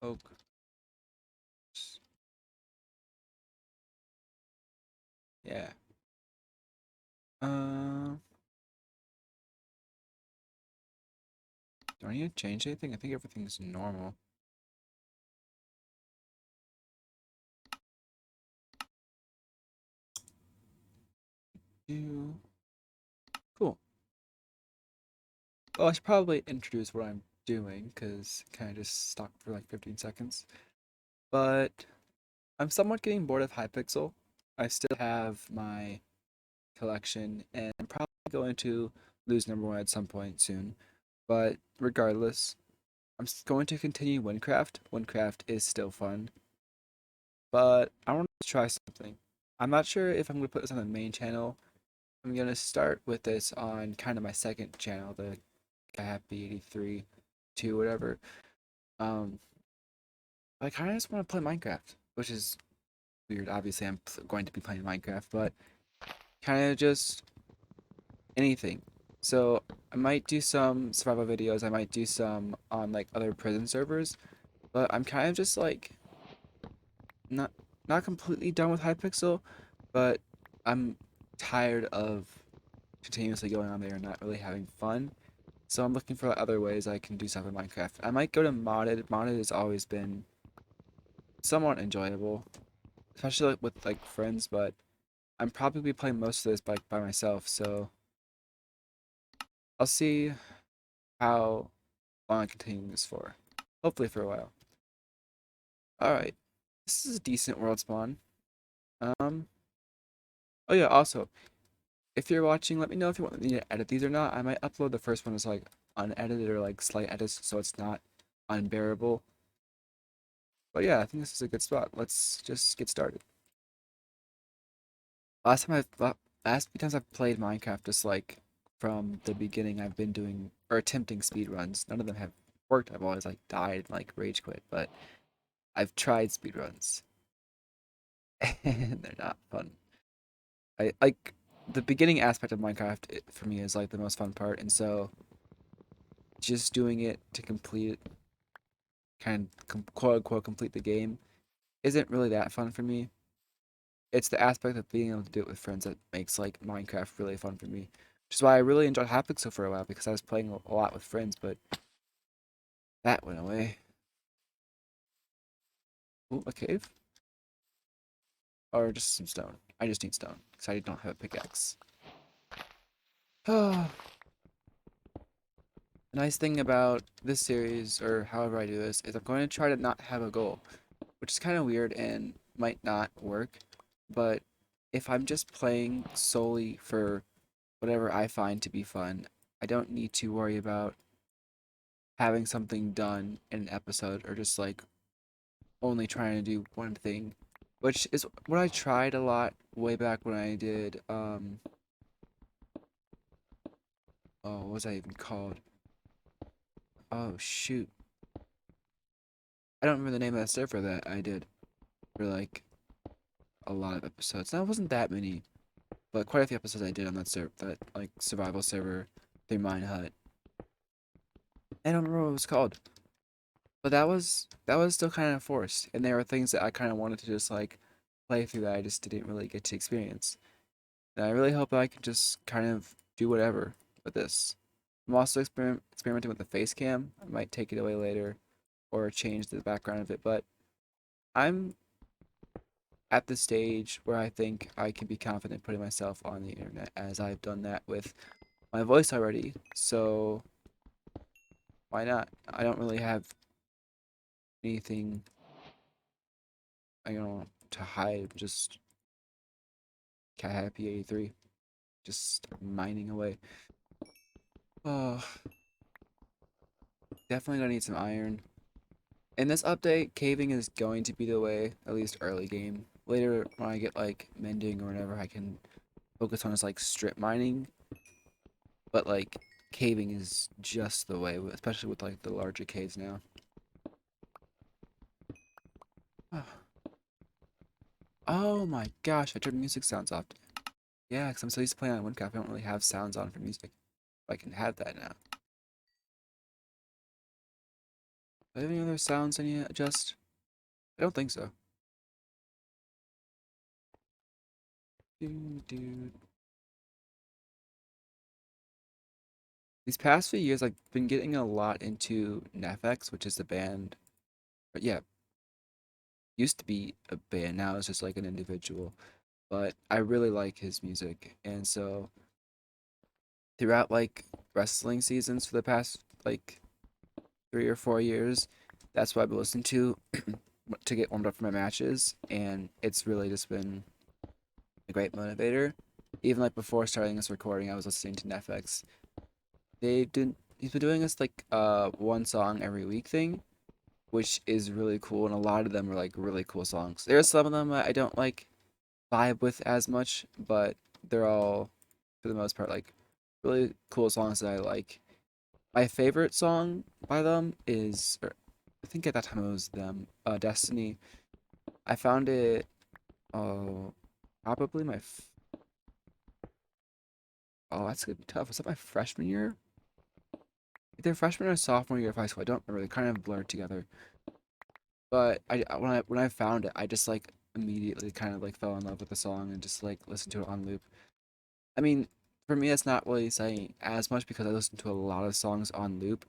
Oak. Yeah. Do I need to change anything? I think everything's normal. Do cool. Well, I should probably introduce what I'm doing because kind of just stopped for like 15 seconds. But I'm somewhat getting bored of Hypixel. I still have my collection, and I'm probably going to lose number one at some point soon. But regardless, going to continue Winecraft. Winecraft is still fun, but I want to try something. I'm not sure if I'm going to put this on the main channel. I'm going to start with this on kind of my second channel, the Happy 83 2 whatever. Um, I kind of just want to play Minecraft, which is weird. Obviously, I'm going to be playing Minecraft, but kind of just anything. So I might do some survival videos. I might do some on like other prison servers, but I'm kind of just like not not completely done with Hypixel, but I'm tired of continuously going on there and not really having fun. So I'm looking for other ways I can do stuff in Minecraft. I might go to modded. Modded has always been somewhat enjoyable, especially like, with like friends. But I'm probably playing most of this by myself, so I'll see how long I continue this for. Hopefully for a while. All right, this is a decent world spawn. Um. Oh yeah. Also, if you're watching, let me know if you want me to edit these or not. I might upload the first one as like unedited or like slight edits, so it's not unbearable. But yeah, I think this is a good spot. Let's just get started. Last few times I've played Minecraft, just like from the beginning, I've been doing or attempting speed runs. None of them have worked. I've always like died and like rage quit, but I've tried speed runs and they're not fun. I like the beginning aspect of Minecraft for me is like the most fun part, and so just doing it to complete it, quote unquote complete the game, isn't really that fun for me. It's the aspect of being able to do it with friends that makes like Minecraft really fun for me. Which is why I really enjoyed Hypixel for a while because I was playing a lot with friends, but that went away. Ooh, a cave? Or just some stone. I just need stone because I don't have a pickaxe. The nice thing about this series, or however I do this, is I'm going to try to not have a goal, which is kind of weird and might not work. But if I'm just playing solely for whatever I find to be fun, I don't need to worry about having something done in an episode or just like only trying to do one thing, which is what I tried a lot way back when I did oh, what was that even called? Oh shoot. I don't remember the name of that server that I did for like a lot of episodes. That wasn't that many, but quite a few episodes I did on that server, that like survival server through Mine Hut. I don't remember what it was called. But that was still kind of forced, and there were things that I kind of wanted to just like play through that I just didn't really get to experience. And I really hope I can just kind of do whatever with this. I'm also experimenting with the face cam. I might take it away later or change the background of it, but I'm at the stage where I think I can be confident putting myself on the internet as I've done that with my voice already. So why not? I don't really have anything I don't know to hide. Just Cat Happy 83. Just mining away. Oh, definitely gonna need some iron. In this update, caving is going to be the way, at least early game. Later, when I get like mending or whatever, I can focus on just like strip mining. But like caving is just the way, especially with like the larger caves now. Oh my gosh, I turned music sounds off. Yeah, because I'm so used to playing on Minecraft, I don't really have sounds on for music. I can have that now. Do I have any other sounds I need to adjust? I don't think so. Dude. These past few years, I've been getting a lot into Nefx, which is the band. But yeah, used to be a band. Now it's just like an individual. But I really like his music, and so throughout like wrestling seasons for the past like 3 or 4 years, that's what I've been listening to get warmed up for my matches, and it's really just been a great motivator. Even like before starting this recording, I was listening to Netflix. He's been doing this like one song every week thing, which is really cool, and a lot of them are like really cool songs. There are some of them I don't like vibe with as much, but they're all for the most part like really cool songs that I like. My favorite song by them is, or I think at that time it was them, Destiny. I found it, oh, probably oh, that's gonna be tough. Was that my freshman year? Either freshman or sophomore year of high school. I don't remember. They kind of blurred together. But when I found it, I just like immediately kind of like fell in love with the song and just like listened to it on loop. I mean, for me, it's not really saying as much because I listen to a lot of songs on loop,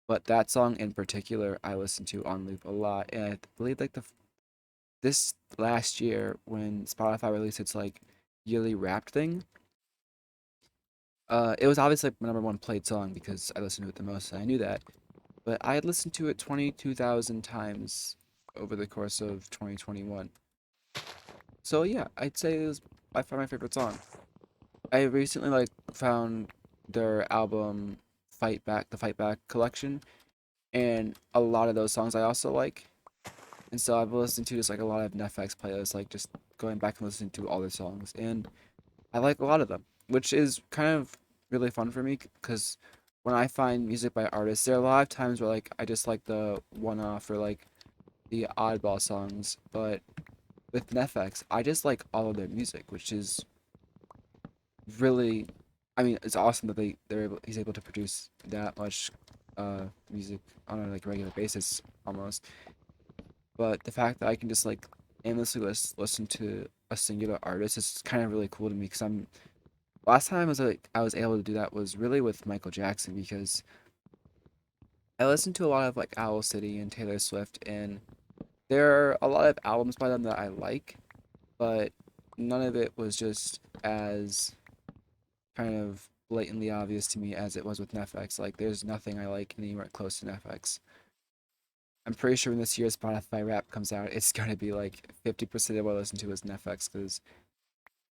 but that song in particular, I listen to on loop a lot. And I believe like this last year when Spotify released its like yearly Wrapped thing, it was obviously like my number one played song because I listened to it the most and I knew that. But I had listened to it 22,000 times over the course of 2021. So yeah, I'd say it was by far my favorite song. I recently like found their album the Fight Back collection, and a lot of those songs I also like. And so I've listened to just like a lot of Netflix playlists, like just going back and listening to all their songs, and I like a lot of them, which is kind of really fun for me because when I find music by artists, there are a lot of times where like I just like the one-off or like the oddball songs, but with Netflix, I just like all of their music, which is really, I mean, it's awesome that he's able to produce that much music on a like regular basis almost. But the fact that I can just like aimlessly listen to a singular artist is kind of really cool to me because I'm last time I was able to do that was really with Michael Jackson because I listened to a lot of like Owl City and Taylor Swift, and there are a lot of albums by them that I like, but none of it was just as kind of blatantly obvious to me as it was with Netflix. Like there's nothing I like anywhere close to Netflix. I'm pretty sure when this year's Spotify Rap comes out, it's gonna be like 50% of what I listen to is Netflix because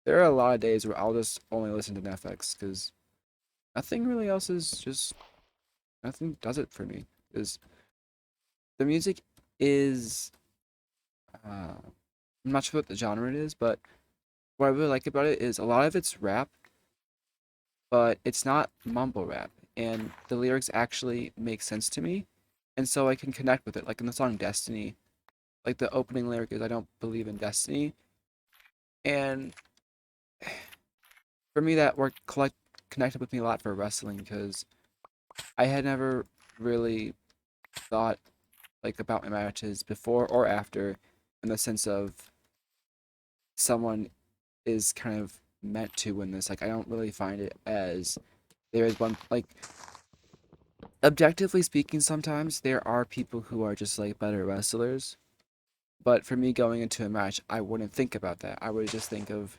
there are a lot of days where I'll just only listen to Netflix because nothing really else is just nothing does it for me. Is the music is I'm not sure what the genre it is, but what I really like about it is a lot of it's rap, but it's not mumble rap, and the lyrics actually make sense to me, and so I can connect with it. Like in the song Destiny, like the opening lyric is I don't believe in destiny, and for me that connected with me a lot for wrestling because I had never really thought like about my matches before or after in the sense of someone is kind of meant to win this. Like I don't really find it as there is one like objectively speaking sometimes there are people who are just like better wrestlers. But for me going into a match, I wouldn't think about that. I would just think of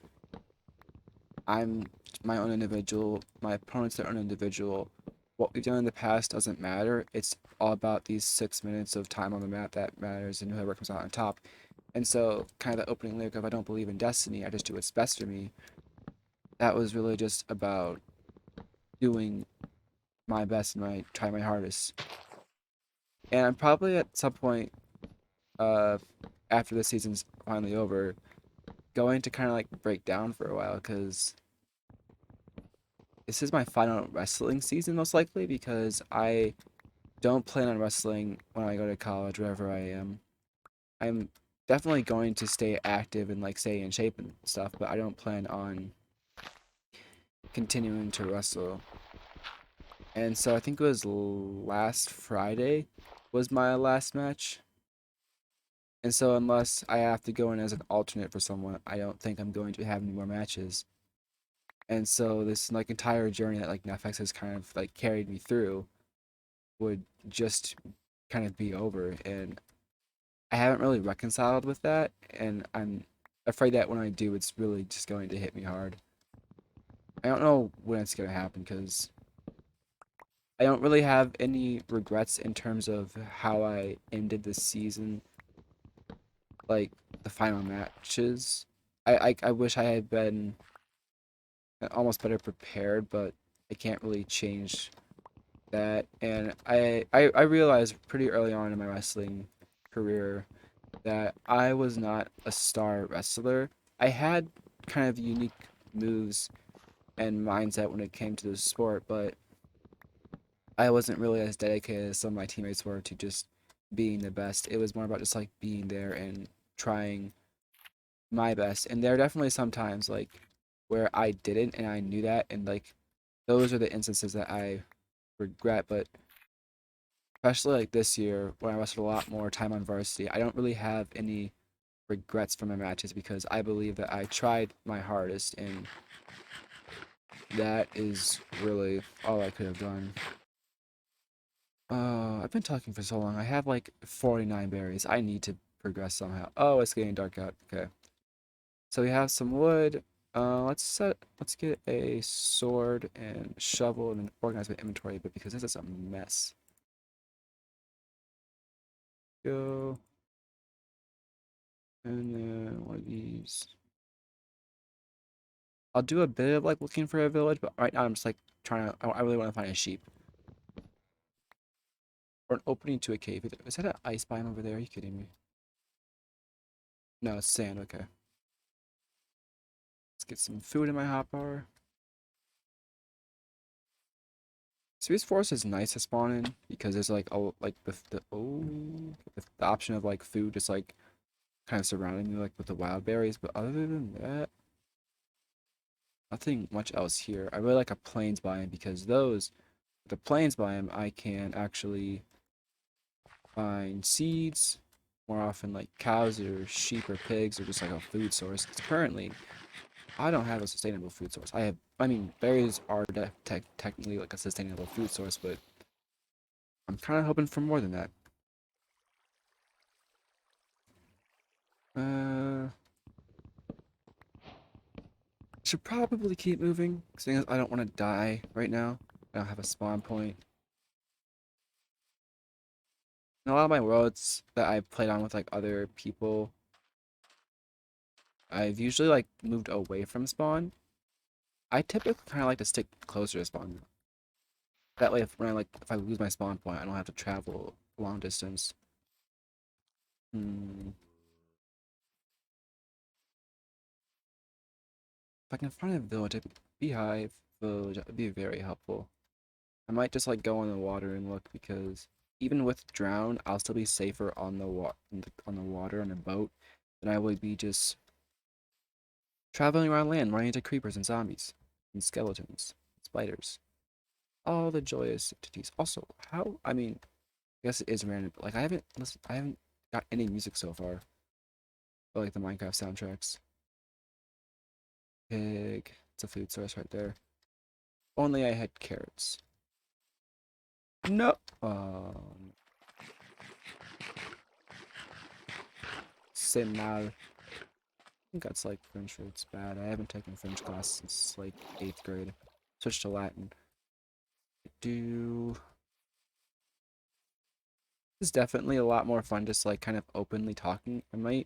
I'm my own individual, my opponent's their own individual. What we've done in the past doesn't matter. It's all about these 6 minutes of time on the map that matters and whoever comes out on top. And so, kind of the opening lyric of I don't believe in destiny, I just do what's best for me. That was really just about doing my best and try my hardest. And I'm probably at some point, uh, after the season's finally over, going to kind of like break down for a while because this is my final wrestling season most likely because I don't plan on wrestling when I go to college, wherever I am. I'm definitely going to stay active and like stay in shape and stuff, but I don't plan on continuing to wrestle. And so I think it was last Friday was my last match. And so unless I have to go in as an alternate for someone, I don't think I'm going to have any more matches. And so this like entire journey that like Netflix has kind of like carried me through would just kind of be over. And I haven't really reconciled with that. And I'm afraid that when I do, it's really just going to hit me hard. I don't know when it's going to happen because I don't really have any regrets in terms of how I ended the season, like the final matches. I wish I had been almost better prepared, but I can't really change that. And I realized pretty early on in my wrestling career that I was not a star wrestler. I had kind of unique moves and mindset when it came to the sport, but I wasn't really as dedicated as some of my teammates were to just being the best. It was more about just like being there and trying my best. And there are definitely some times like where I didn't and I knew that, and like those are the instances that I regret. But especially like this year when I wrestled a lot more time on varsity, I don't really have any regrets from my matches because I believe that I tried my hardest, and that is really all I could have done. I've been talking for so long. I have like 49 berries. I need to progress somehow. Oh, it's getting dark out. Okay. So we have some wood. Let's get a sword and shovel and organize my inventory a bit because this is a mess. Go. And then one of these. I'll do a bit of like looking for a village, but right now I'm just like trying to. I really want to find a sheep or an opening to a cave. Is that an ice biome over there? Are you kidding me? No, it's sand. Okay. Let's get some food in my hotbar. Space Force is nice to spawn in because there's like the option of like food just like kind of surrounding me like with the wild berries, but other than that, nothing much else here. I really like a plains biome because the plains biome I can actually find seeds more often, like cows or sheep or pigs, or just like a food source. 'Cause currently I don't have a sustainable food source. I mean, berries are technically like a sustainable food source, but I'm kind of hoping for more than that. Uh, should probably keep moving, seeing as I don't want to die right now. I don't have a spawn point. In a lot of my worlds that I've played on with like other people, I've usually like moved away from spawn. I typically kind of like to stick closer to spawn. That way, if I lose my spawn point, I don't have to travel a long distance. Hmm. If I can find a village, beehive village, that would be very helpful. I might just like go on the water and look because even with drown, I'll still be safer on the water on a boat than I would be just traveling around land, running into creepers and zombies and skeletons, spiders, all the joyous entities. Also, how? I mean, I guess it is random, but like I haven't got any music so far. For, like the Minecraft soundtracks. Pig. It's a food source right there. Only I had carrots. No. C'est mal. I think that's like French or it's bad. I haven't taken French class since like 8th grade. Switched to Latin. Do It's definitely a lot more fun just like kind of openly talking. I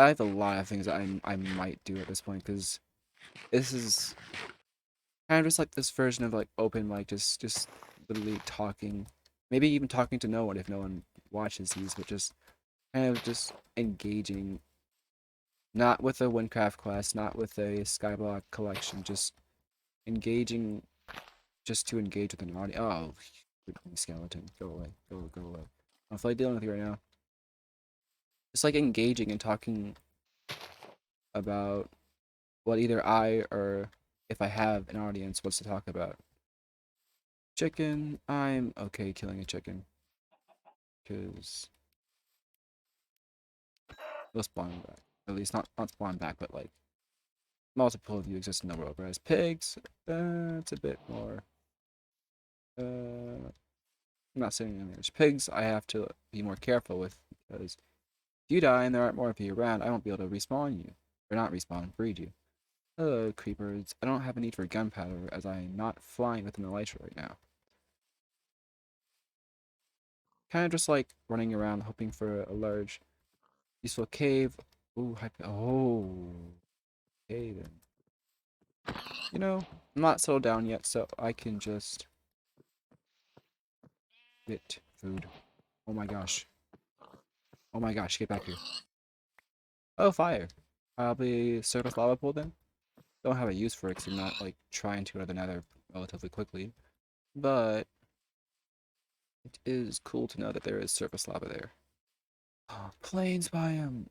have a lot of things that I might do at this point because this is kind of just like this version of like open mic, just literally talking, maybe even talking to no one if no one watches these, but just kind of just engaging, not with a Winecraft class, not with a Skyblock collection, just engaging, just to engage with an audience. Oh, skeleton, go away, go away. I don't feel like dealing with you right now. Just like engaging and talking about what either I or if I have an audience wants to talk about. Chicken, I'm okay killing a chicken. because they'll spawn back. At least not spawn back, but like multiple of you exist in the world. Whereas pigs, it's a bit more. I'm not saying there's pigs. I have to be more careful with because if you die and there aren't more of you around, I won't be able to respawn you or not respawn, breed you. Hello, creepers. I don't have a need for gunpowder as I am not flying within the elytra right now. Kind of just like running around hoping for a large, useful cave. Ooh, oh, okay then. You know, I'm not settled down yet, so I can just get food. Oh my gosh. Oh my gosh, get back here. Oh, fire. Probably surface lava pool then? Don't have a use for it because I'm not like trying to go to the nether relatively quickly. But it is cool to know that there is surface lava there. Oh, plains biome.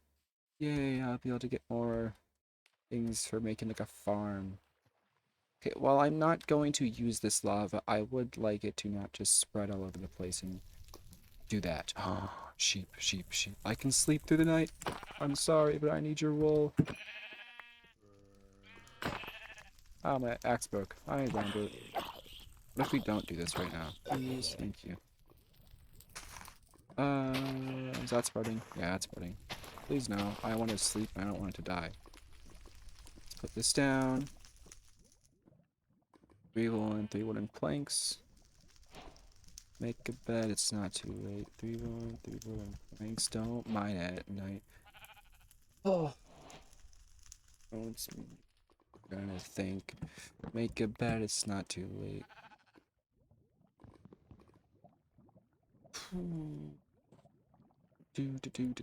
Yay, I'll be able to get more things for making like a farm. Okay, while I'm not going to use this lava, I would like it to not just spread all over the place and do that. Oh, sheep, sheep, sheep. I can sleep through the night. I'm sorry, but I need your wool. Ah, my axe broke. I remember. What if we don't do this right now? Please, thank you. Is that spreading? Yeah, that's spreading. Please no. I want to sleep. I don't want it to die. Let's put this down. 3 wooden planks. Make a bed. It's not too late. 3 wooden planks. Don't mine at night. Oh. I'm gonna think. Make a bed. It's not too late.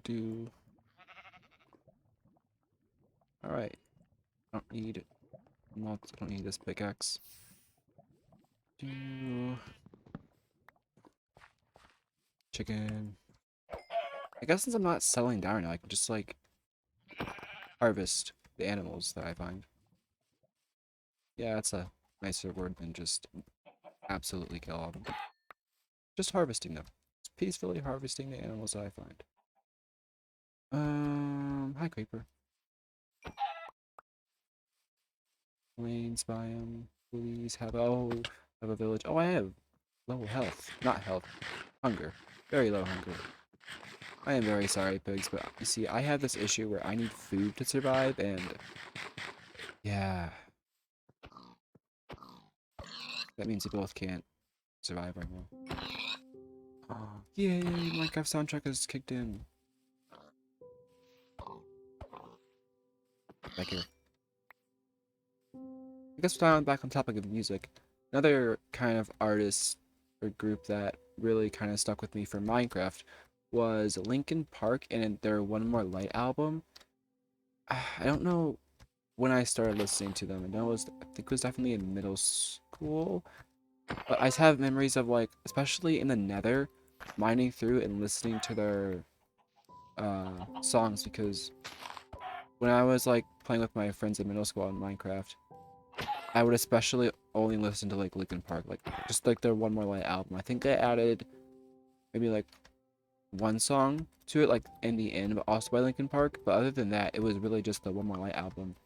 Do. Alright. I don't need I don't need this pickaxe. Chicken. I guess since I'm not settling down now, I can just like harvest the animals that I find. Yeah, that's a nicer word than just absolutely kill all of them. Just harvesting them. Just peacefully harvesting the animals that I find. Hi creeper. Plains biome. Please have have a village. Oh, I have low health. Not health. Hunger. Very low hunger. I am very sorry, pigs, but you see, I have this issue where I need food to survive, and yeah, that means we both can't survive right now. Oh, yay, Minecraft soundtrack has kicked in. Back here. I guess now I'm back on topic of music. Another kind of artist or group that really kind of stuck with me for Minecraft was Linkin Park and their One More Light album. I don't know when I started listening to them. I think it was definitely in middle school. But I just have memories of like, especially in the Nether, mining through and listening to their songs because when I was like playing with my friends in middle school on Minecraft, I would especially only listen to like Linkin Park, like just like their One More Light album. I think they added maybe like one song to it, like in the end, but also by Linkin Park. But other than that, it was really just the One More Light album.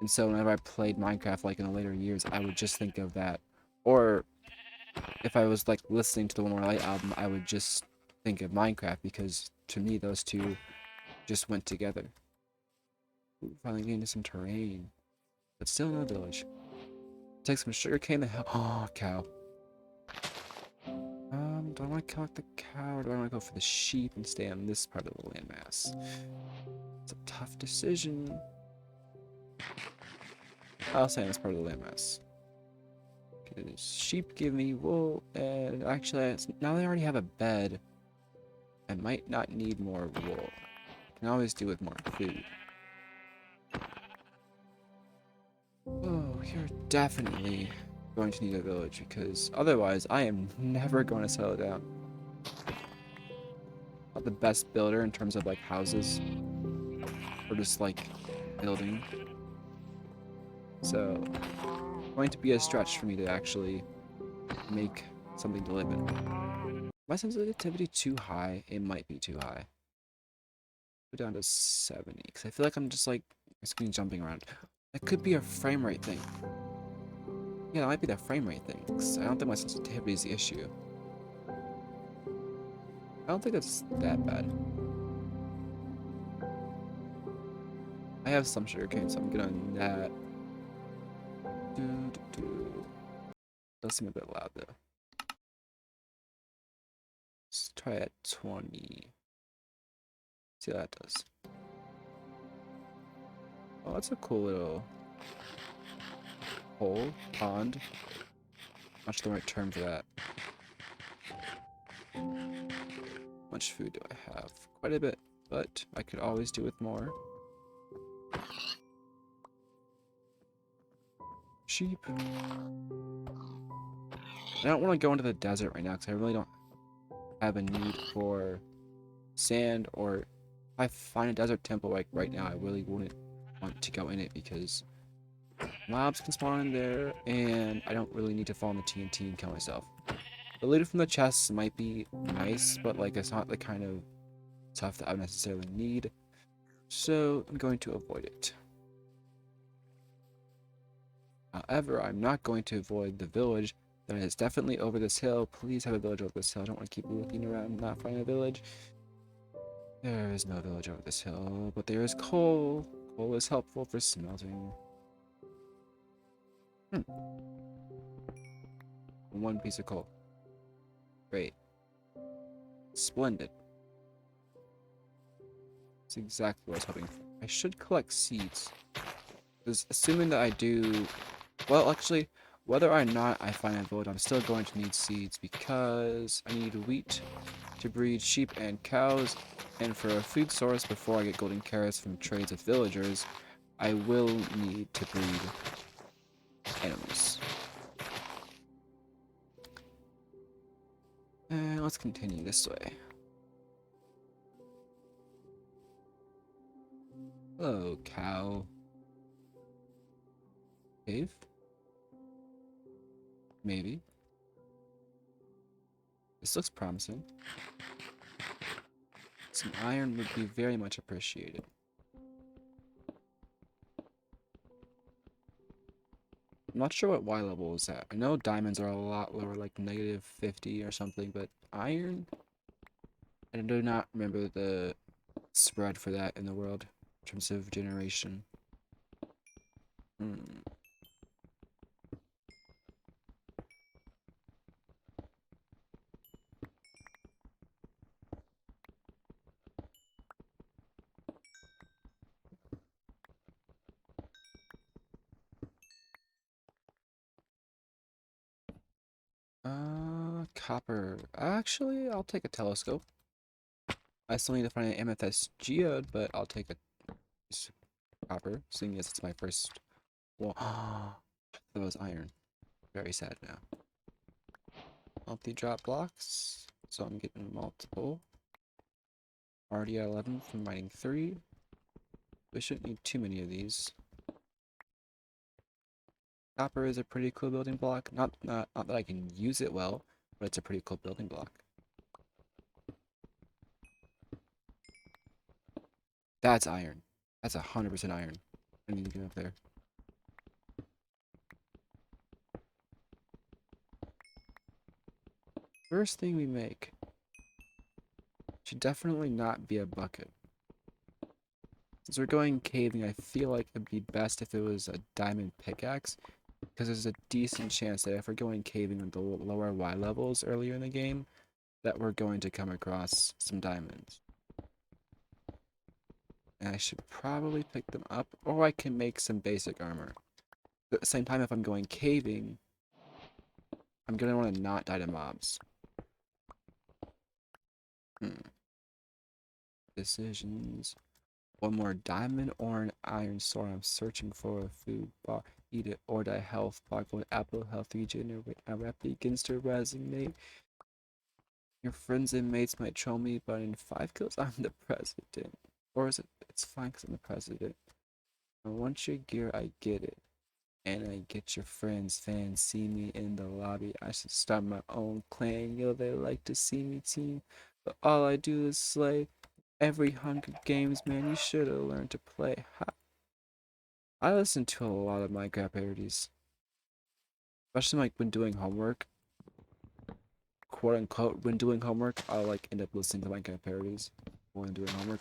And so whenever I played Minecraft, like in the later years, I would just think of that. Or if I was like listening to the One More Light album, I would just think of Minecraft because to me those two just went together. Ooh, finally getting to some terrain, but still no village. Take some sugarcane to help. Oh, cow. Do I want to collect the cow or do I want to go for the sheep and stay on this part of the landmass? It's a tough decision. I'll stay on this part of the landmass. Because sheep give me wool, and actually, now they already have a bed. I might not need more wool. I can always do with more food. Oh, you're definitely going to need a village because otherwise I am never going to settle down. Not the best builder in terms of like houses or just like building. So, it's going to be a stretch for me to actually make something to live in. My sensitivity too high? It might be too high. Go down to 70, because I feel like I'm just like basically jumping around. That could be a frame rate thing. Yeah, that might be the frame rate thing, 'cause I don't think my sensitivity is the issue. I don't think that's that bad. I have some sugarcane, so I'm good on that. Does seem a bit loud though. Let's try at 20. See how that does. Oh, that's a cool little hole, pond. Not sure the right term for that. How much food do I have? Quite a bit, but I could always do with more. Sheep. I don't want to go into the desert right now because I really don't have a need for sand, or if I find a desert temple like right now, I really wouldn't want to go in it because mobs can spawn in there and I don't really need to fall in the TNT and kill myself. The loot from the chests might be nice, but like it's not the kind of stuff that I necessarily need, so I'm going to avoid it. However, I'm not going to avoid the village that is definitely over this hill. Please have a village over this hill. I don't want to keep looking around and not find a village. There is no village over this hill, but there is coal. Coal is helpful for smelting. One piece of coal. Great. Splendid. That's exactly what I was hoping for. I should collect seeds. Because assuming that I do... Well, actually, whether or not I find a village, I'm still going to need seeds because I need wheat to breed sheep and cows, and for a food source before I get golden carrots from trades with villagers, I will need to breed animals. And let's continue this way. Hello, cow. Cave? Maybe. This looks promising. Some iron would be very much appreciated. I'm not sure what Y level is at. I know diamonds are a lot lower, like negative 50 or something, but iron? I do not remember the spread for that in the world in terms of generation. Copper. Actually, I'll take a telescope. I still need to find an amethyst geode, but I'll take a copper, seeing as it's my first. Well, that was iron. Very sad now. Multi-drop blocks, so I'm getting multiple. Already at 11 from mining 3. We shouldn't need too many of these. Copper is a pretty cool building block. Not that I can use it well, but it's a pretty cool building block. That's iron. That's 100% iron. I need to get up there. First thing we make should definitely not be a bucket. Since we're going caving, I feel like it'd be best if it was a diamond pickaxe, because there's a decent chance that if we're going caving on the lower Y levels earlier in the game, that we're going to come across some diamonds. And I should probably pick them up, or I can make some basic armor. But at the same time, if I'm going caving, I'm going to want to not die to mobs. Decisions. One more diamond or an iron sword. I'm searching for a food bar. Eat it or die health bar. Go apple health regenerate. My rep begins to resonate. Your friends and mates might troll me, but in 5 kills, I'm the president. Or is it? It's fine because I'm the president. I want your gear, I get it. And I get your friends, fans, see me in the lobby. I should start my own clan. Yo, they like to see me team. But all I do is slay. Every 100 games, man, you should have learned to play. Ha. I listen to a lot of Minecraft parodies. Especially like when doing homework. Quote unquote, when doing homework, I'll like end up listening to Minecraft parodies when doing homework.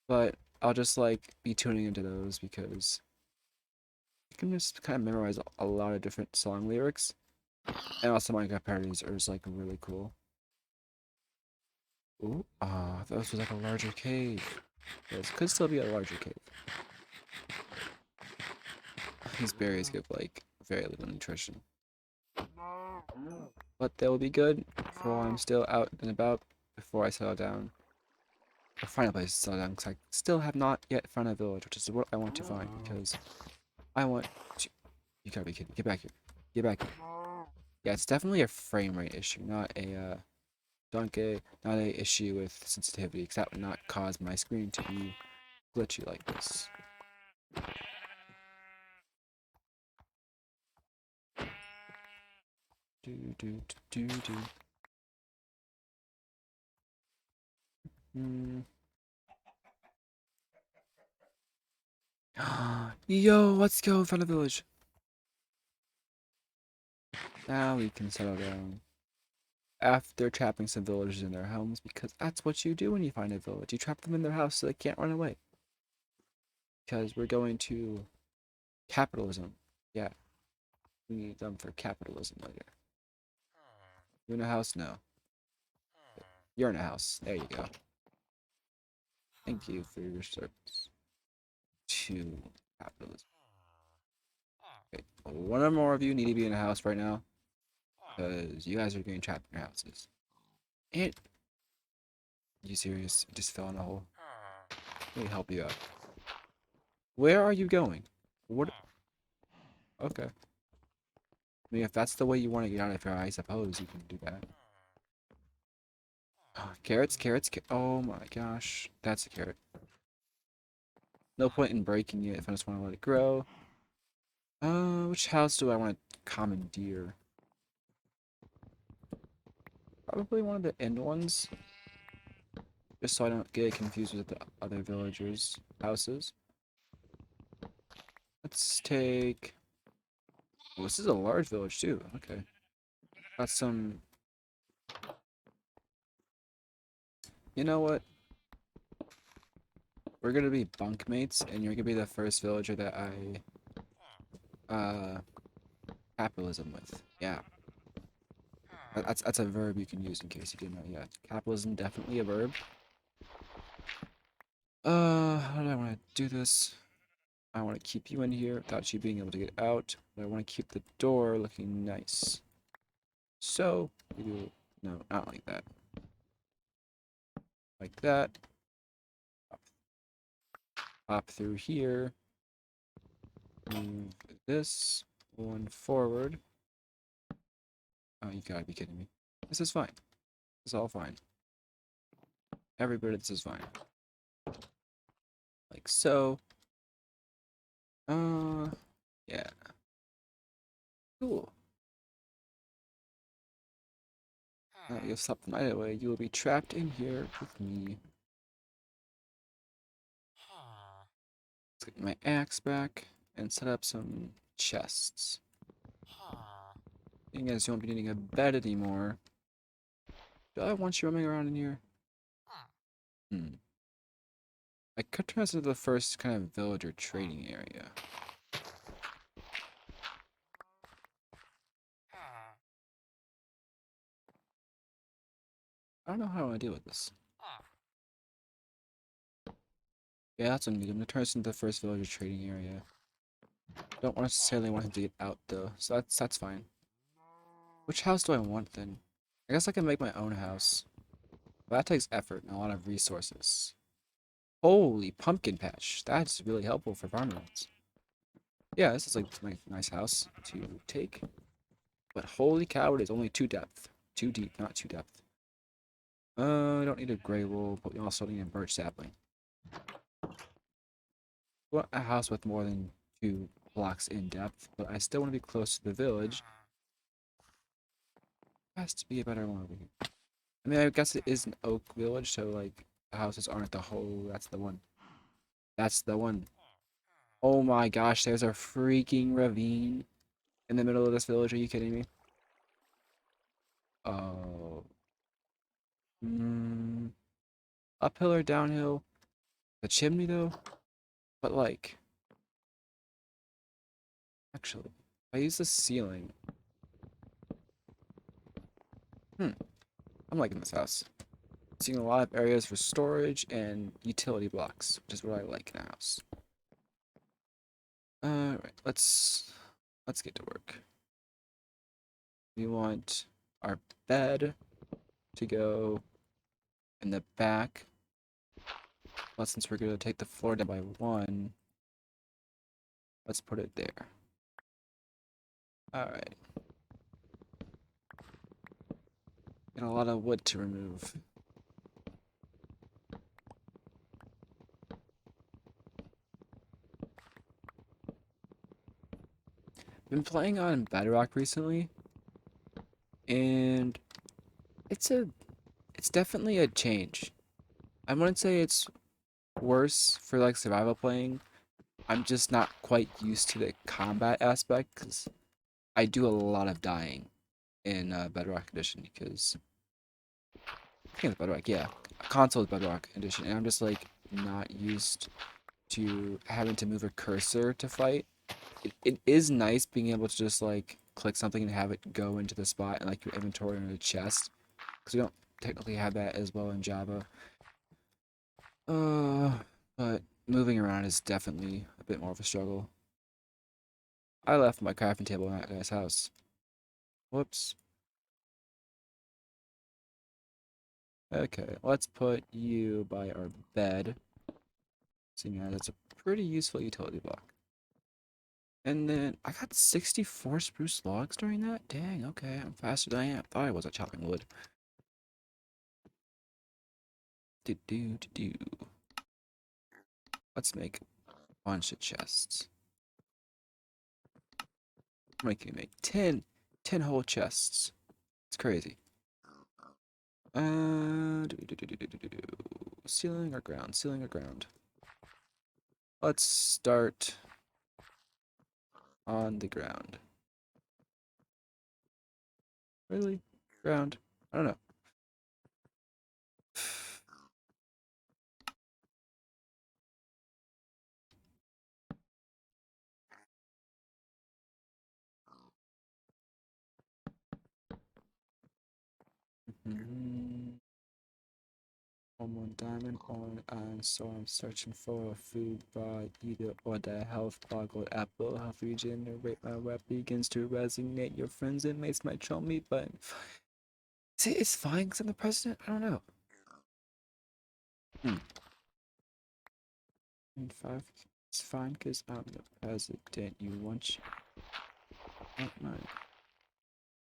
But I'll just like be tuning into those because you can just kind of memorize a lot of different song lyrics. And also Minecraft parodies are just like really cool. Ooh, ah, this was like a larger cave. This could still be a larger cave. These berries give like very little nutrition. But they will be good for while I'm still out and about before I settle down. Or find a place to settle down because I still have not yet found a village, which is what I want to find because I want to. You gotta be kidding. Get back here. Get back here. Yeah, it's definitely a frame rate issue, not a donkey, not a issue with sensitivity, because that would not cause my screen to be glitchy like this. Do do do do do. Hmm. Yo, let's go find a village. Now we can settle down. After trapping some villagers in their homes, because that's what you do when you find a village. You trap them in their house so they can't run away. Because we're going to capitalism. Yeah, we need them for capitalism later. You in a house? No. You're in a house. There you go. Thank you for your service to capitalism. Okay, one or more of you need to be in a house right now, because you guys are getting trapped in your houses. And you serious? You just fell in a hole. Let me help you out. Where are you going? What? Okay. I mean, if that's the way you want to get out of here, I suppose you can do that. Carrots, carrots, oh my gosh. That's a carrot. No point in breaking it if I just want to let it grow. Which house do I want to commandeer? Probably one of the end ones. Just so I don't get confused with the other villagers' houses. Let's take... Oh, this is a large village too. Okay. Got some... You know what? We're gonna be bunkmates, and you're gonna be the first villager that capitalism with. Yeah. That's a verb you can use in case you didn't know yet. Capitalism, definitely a verb. How do I want to do this? I want to keep you in here without you being able to get out, but I want to keep the door looking nice. So, we do... No, not like that. Like that. Hop through here. Move this one forward. Oh, you gotta be kidding me. This is fine. This is all fine. Every bit of this is fine. Like so. Yeah. Cool. Now you'll stop the night away. You will be trapped in here with me. Let's get my axe back and set up some chests. Seeing as you won't be needing a bed anymore. Do I want you roaming around in here? Hmm. I could turn this into the first kind of villager trading area. I don't know how I want to deal with this. Yeah, that's what I'm gonna turn this into the first villager trading area. Don't necessarily want him to get out though, so that's fine. Which house do I want then? I guess I can make my own house. But that takes effort and a lot of resources. Holy pumpkin patch. That's really helpful for farmers. Yeah, this is like my nice house to take. But holy cow, it is only 2 depth. 2 deep, not 2 depth. I don't need a gray wool, but we also need a birch sapling. I want a house with more than 2 blocks in depth, but I still want to be close to the village. Has to be a better one over here. I mean, I guess it is an oak village, so like the houses aren't the whole. That's the one. That's the one. Oh my gosh, there's a freaking ravine in the middle of this village. Are you kidding me? Oh. Mm, uphill or downhill? The chimney though? But like, actually, if I use the ceiling. Hmm, I'm liking this house. Seeing a lot of areas for storage and utility blocks, which is what I like in a house. Alright, let's get to work. We want our bed to go in the back. But since we're gonna take the floor down by one, let's put it there. Alright. Got a lot of wood to remove. Been playing on Bedrock recently, and it's a it's definitely a change. I wouldn't say it's worse for like survival playing. I'm just not quite used to the combat aspect because I do a lot of dying in Bedrock Edition because I think it's Bedrock, yeah, console is Bedrock Edition, and I'm just like not used to having to move a cursor to fight. It is nice being able to just like click something and have it go into the spot and like your inventory or the chest because we don't technically have that as well in Java. Uh, but moving around is definitely a bit more of a struggle. I left my crafting table in that guy's house. Whoops. Okay, let's put you by our bed, seeing as it's a pretty useful utility block. And then I got 64 spruce logs during that? Dang, okay, I'm faster than I thought I was at chopping wood. Do do do do. Let's make a bunch of chests. I'm making make 10 whole chests. It's crazy. Ceiling or ground? Ceiling or ground? Let's start on the ground. Really? Ground? I don't know. One more diamond on, so I'm searching for a food bar, either or the health boggled apple. Health regenerate my web begins to resonate. Your friends and mates might troll me, but see, it's fine because I'm the president. I don't know. Hmm. In five, it's fine because I'm the president. You want mine.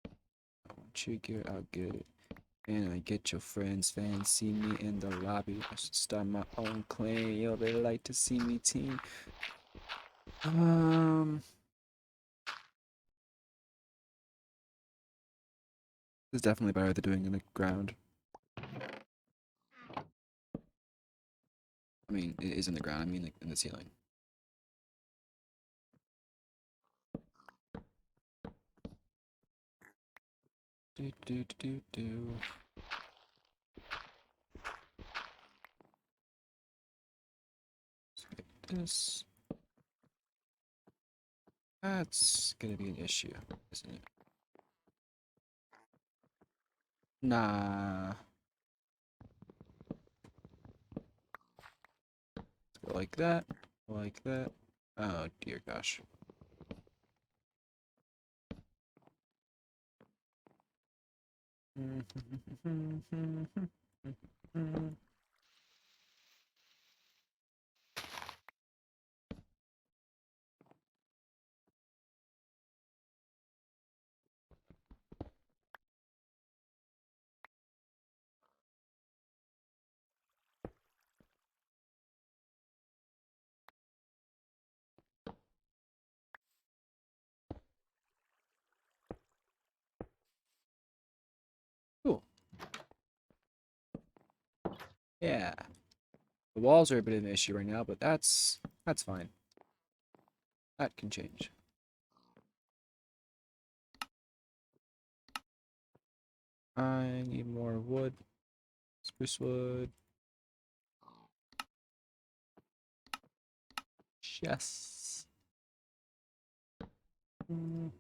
I want you good, I'll get it. And I get your friends, fans see me in the lobby. I should start my own clan. Yo, they like to see me team. It's definitely better than doing in the ground. I mean, it is in the ground. I mean, like in the ceiling. Do do do do. Let's get this. That's gonna be an issue, isn't it? Nah. Let's go like that. Like that. Oh dear gosh. Yeah. The walls are a bit of an issue right now, but that's fine. That can change. I need more wood. Spruce wood. Yes. Mm,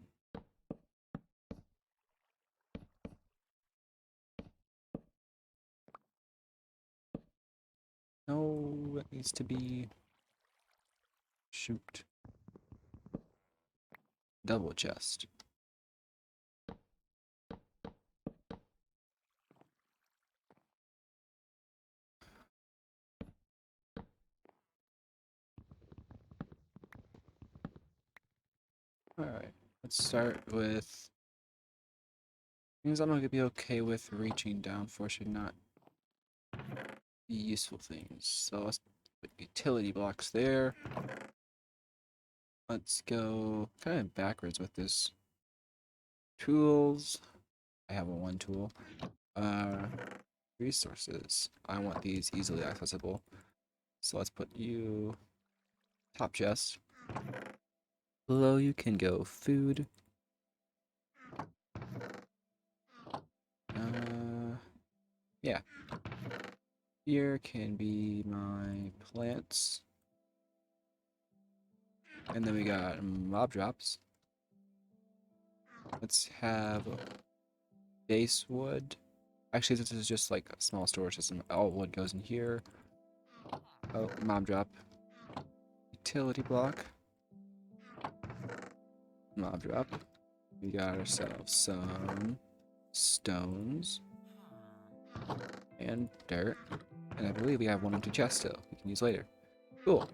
no, it needs to be... Shoot. Double chest. Alright. Let's start with things I'm gonna be okay with reaching down for should not be useful things. So let's put utility blocks there. Let's go kind of backwards with this. Tools. I have one tool. Uh, resources. I want these easily accessible. So let's put you top chest. Below you can go food. Yeah. Here can be my plants. And then we got mob drops. Let's have base wood. Actually, this is just like a small storage system. All wood goes in here. Oh, mob drop. Utility block. Mob drop. We got ourselves some stones and dirt. And I believe we have one empty chest still. We can use later. Cool.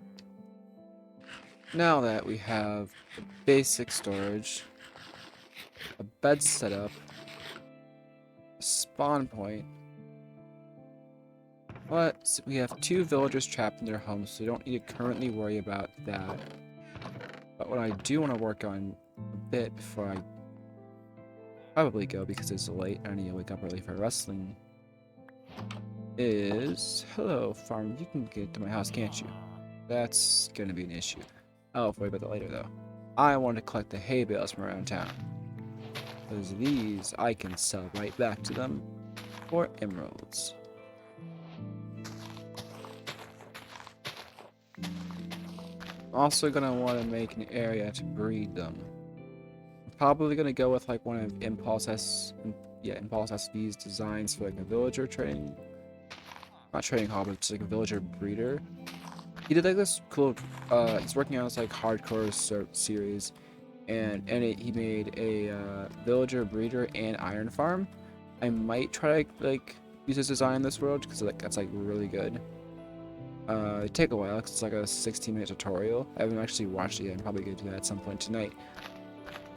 Now that we have the basic storage, a bed set up, a spawn point, but we have 2 villagers trapped in their homes, so we don't need to currently worry about that. But what I do want to work on a bit before I probably go, because it's late and I need to wake up early for wrestling, is... Hello, farm. You can get to my house, can't you? That's going to be an issue. I'll worry about that later, though. I want to collect the hay bales from around town, because these I can sell right back to them for emeralds. I'm also going to want to make an area to breed them. I'm probably going to go with like one of Impulse SV's designs for like a villager training. Not training hall, but just like a villager breeder. He did like this cool, he's working on this like hardcore series, and in it he made a villager breeder and iron farm. I might try to like use his design in this world because like that's like really good. It take a while because it's like a 16-minute tutorial. I haven't actually watched it yet. I'm probably gonna do that at some point tonight.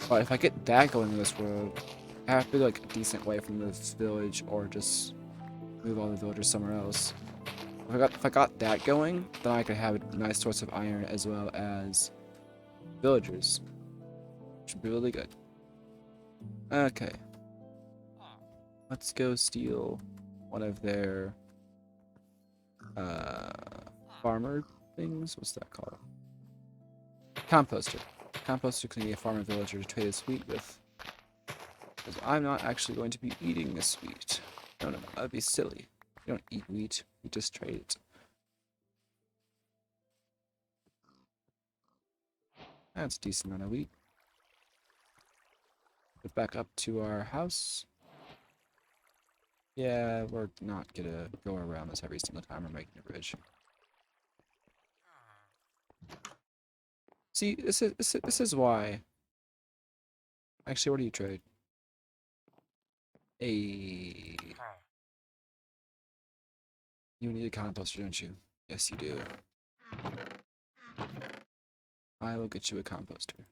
But if I get that going in this world, I have to be like a decent way from this village or just move all the villagers somewhere else. If I got that going, then I could have a nice source of iron as well as villagers, which would be really good. Okay, let's go steal one of their uh, farmer things. What's that called? Composter. Composter can be a farmer villager to trade his wheat with. Because I'm not actually going to be eating this wheat. No, that'd be silly. You don't eat wheat, you just trade it. That's a decent amount of wheat. Get back up to our house. Yeah, we're not gonna go around this every single time we're making a bridge. See, this is why. Actually, what do you trade? A. You need a composter, don't you? Yes, you do. I will get you a composter.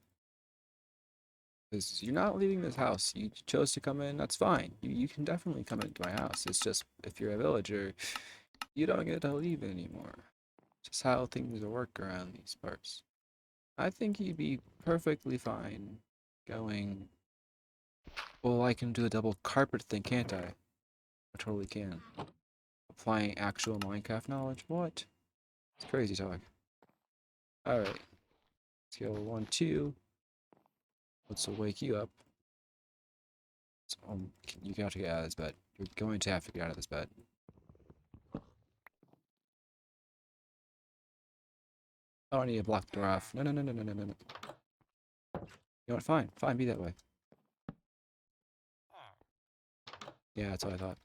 Because you're not leaving this house. You chose to come in, that's fine. You can definitely come into my house. It's just, if you're a villager, you don't get to leave anymore. Just how things work around these parts. I think you'd be perfectly fine going... Well, I can do the double carpet thing, can't I? I totally can. applying actual Minecraft knowledge. What? It's crazy talk. Alright. Skill 1, 2. Let's wake you up. So, you got to get out of this bed. You're going to have to get out of this bed. Oh, I need to block the door off. No, no, no, no, no, no, no. You know what? Fine. Fine, be that way. Yeah, that's what I thought.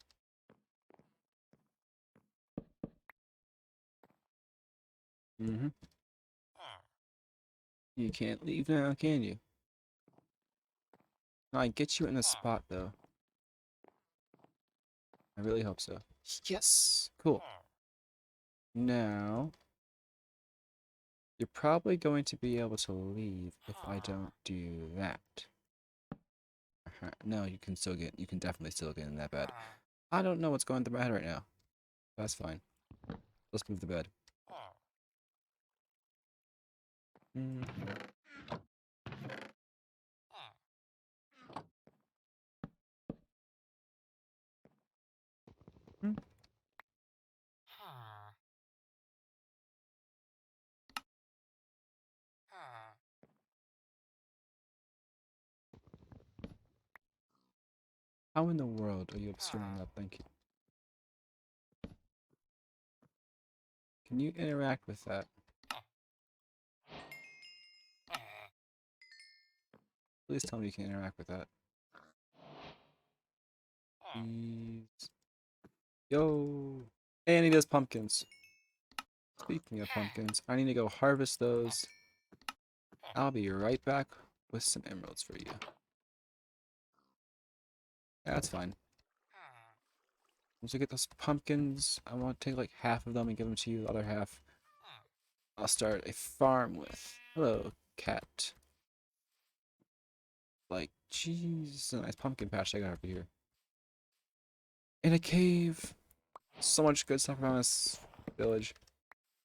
Mm-hmm. You can't leave now, can you? No, I get you in the spot, though. I really hope so. Yes! Cool. Now, you're probably going to be able to leave if I don't do that. No, you can definitely still get in that bed. I don't know what's going through my head right now. That's fine. Let's move the bed. Mm. Mm. How in the world are you obscuring that? Thank you. Can you interact with that? Please tell me you can interact with that. Please. Yo! And he does pumpkins. Speaking of pumpkins, I need to go harvest those. I'll be right back with some emeralds for you. That's fine. Once I get those pumpkins, I want to take like half of them and give them to you. The other half, I'll start a farm with. Hello, cat. Like, jeez, a nice pumpkin patch I got over here. In a cave. So much good stuff around this village.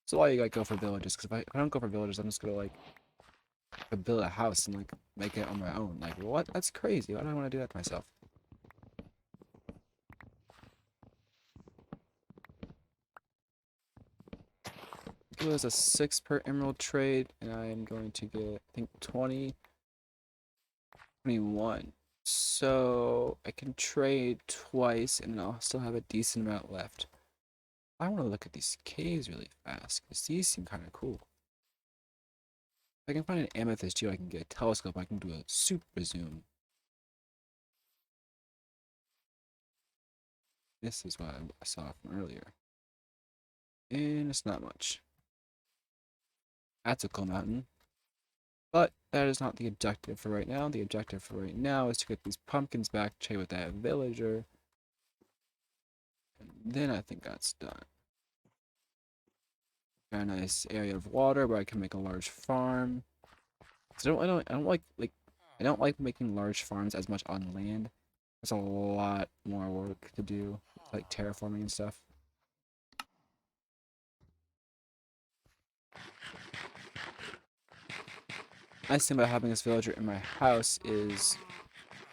So why you gotta go for villages? Because if I don't go for villages, I'm just gonna like build a house and like make it on my own. Like, what? That's crazy. Why do I want to do that to myself? It was a 6 per emerald trade, and I'm going to get, I think, 20, 21. So I can trade twice, and I'll still have a decent amount left. I want to look at these caves really fast, because these seem kind of cool. If I can find an amethyst too, I can get a telescope, I can do a super zoom. This is what I saw from earlier. And it's not much. That's a cool mountain. But that is not the objective for right now. The objective for right now is to get these pumpkins back, trade with that villager. And then I think that's done. Got a nice area of water where I can make a large farm. So I don't like making large farms as much on land. There's a lot more work to do, like terraforming and stuff. Nice thing about having this villager in my house is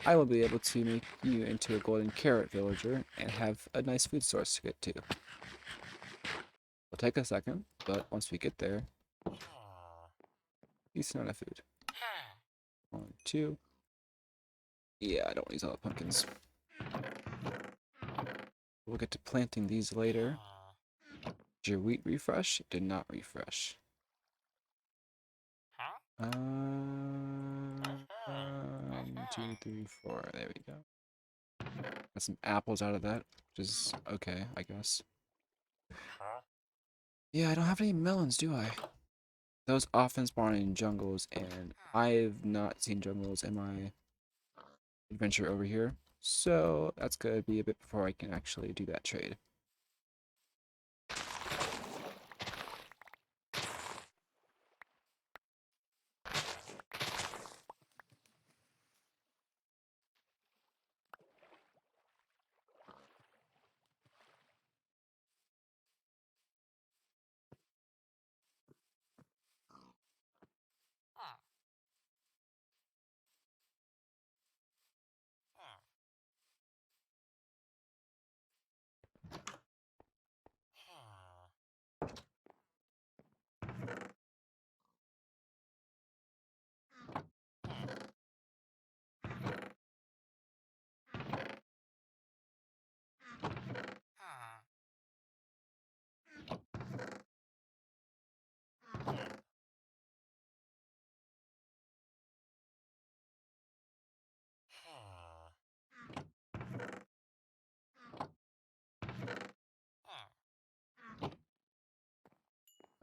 I will be able to make you into a golden carrot villager and have a nice food source to get to. It'll take a second, but once we get there, decent amount of food. 1, 2. Yeah, I don't want to use all the pumpkins. We'll get to planting these later. Did your wheat refresh? It did not refresh. 2, 3, 4. There we go. Got some apples out of that, which is okay, I guess. Yeah, I don't have any melons, do I? Those often spawn in jungles, and I've not seen jungles in my adventure over here. So that's gonna be a bit before I can actually do that trade.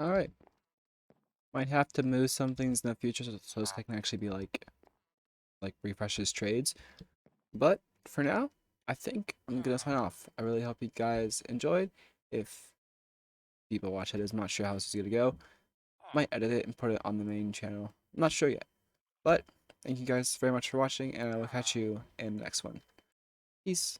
Alright. Might have to move some things in the future so this guy can actually be like refresh his trades. But for now, I think I'm gonna sign off. I really hope you guys enjoyed. If people watch it, I'm not sure how this is gonna go. Might edit it and put it on the main channel. I'm not sure yet. But thank you guys very much for watching, and I will catch you in the next one. Peace.